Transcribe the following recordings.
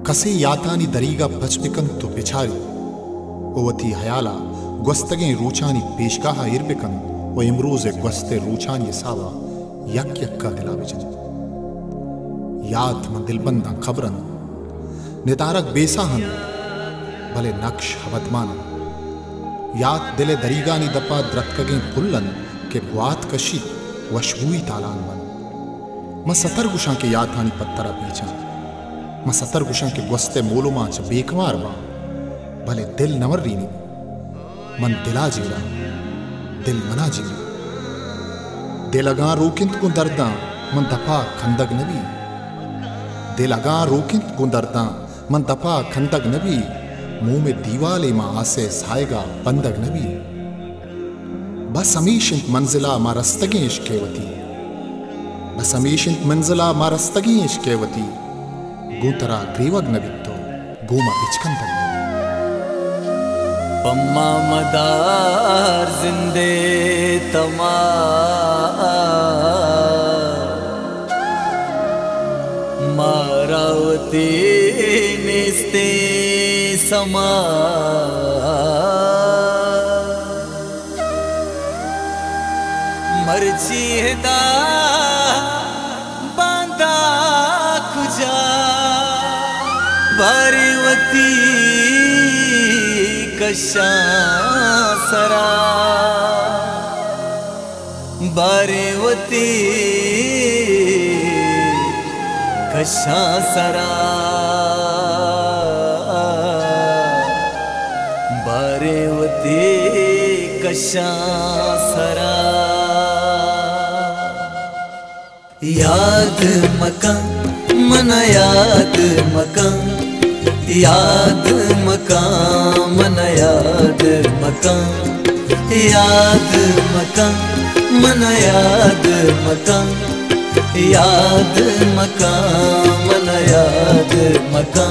कसे यातानी दरीगा बचबिकन तो बिछारी ओवती हयाला ग्वस्तगे रूचानी पेशगाहा इरबिकन व इमरूज ग्वस्ते रूचानी सावा यक यक्का दिला बिजन याद मन दिलबंदा खबरन नितारक बेसाहन भले नक्श हवतमानन याद दिले दरीगानी दपा द्रतकगे पुल्लन के ग्वात कशी वशबुई तालान मन म सतर गुशां के याद थानी पत्तरा पीछा म सतर गुशां के ग्वस्ते मोलुमा च बेकवार बा भले दिल नवर रीनी मन दिला जीला दिल मना जीला दिल अगा रोकिंत को दर्दा मन दफा खंदक नबी दिल अगा रोकिंत को दर्दा मन दफा खंदक नबी मुंह में दीवाले मां आसे साएगा बंदक नबी बस हमीशिंत मंजिला मारस्तगी इश्केवती बस हमीशिंत मंजिला मारस्तगी इश्केवती गूतरा ग्रीवग नबित्तो गूमा बिचकंदक पम्मा मदार जिंदे तमा मारावती निस्ते समा मर्जी है बांधा खुजा भारीवती कशा सरा भारीवती कशा सरा भारीवती कशा सरा याद मका मना याद मका याद मका मना याद मका याद मका मना याद मका याद मका मना याद मका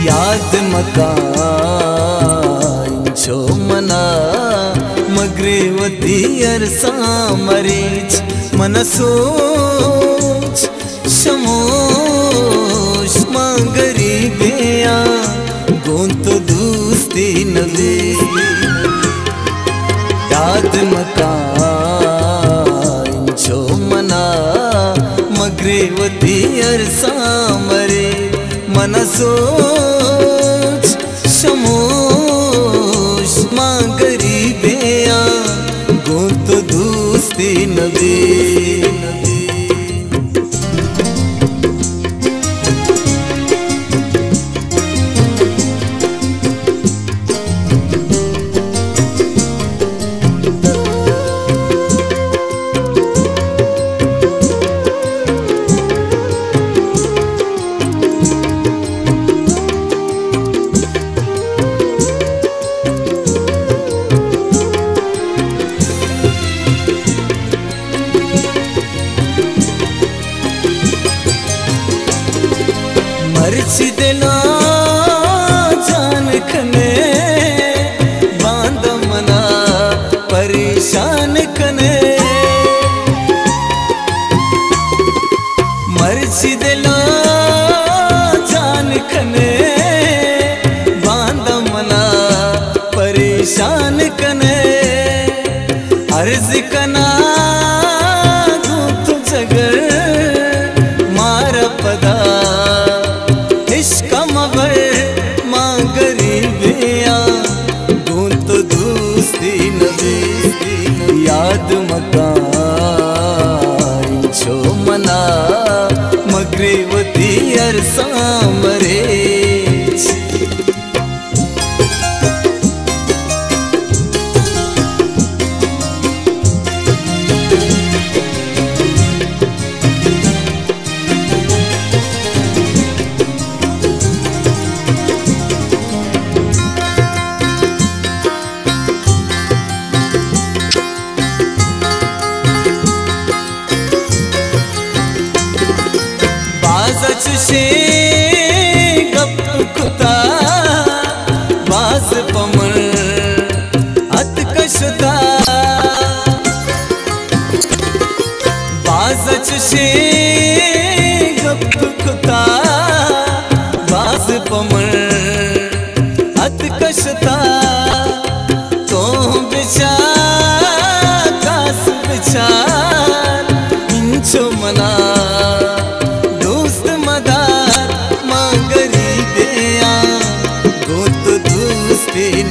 याद मका इंचो मना मगरेवती अरसा मरीच मन सोच शमोश मांगरी गया गोंत दोस्ती नवे याद मका इंचो मना मगरेवती अरसा मरे मन सोच शमोश मांगरी गया गोंत दोस्ती नवे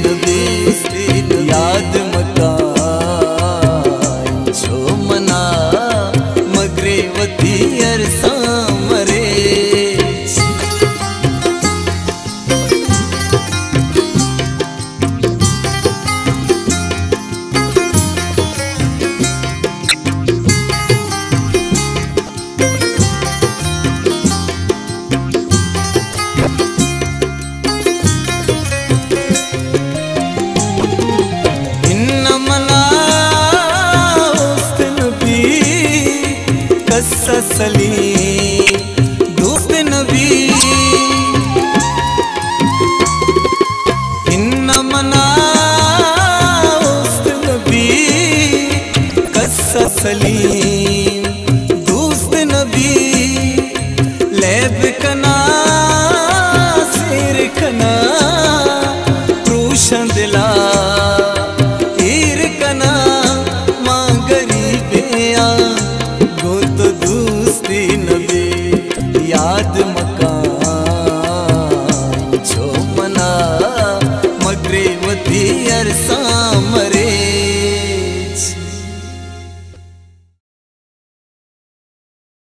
नबी याद मका छो मना मगरेवती अरसा मरे सलीम दोस्त नबी इन्ना मना उस्त नबी कस्सा सलीम दोस्त नबी लैब कना सिर कना प्रूशन दिला ईर कना मां गरीबे आ गो तो दूसरी नबी याद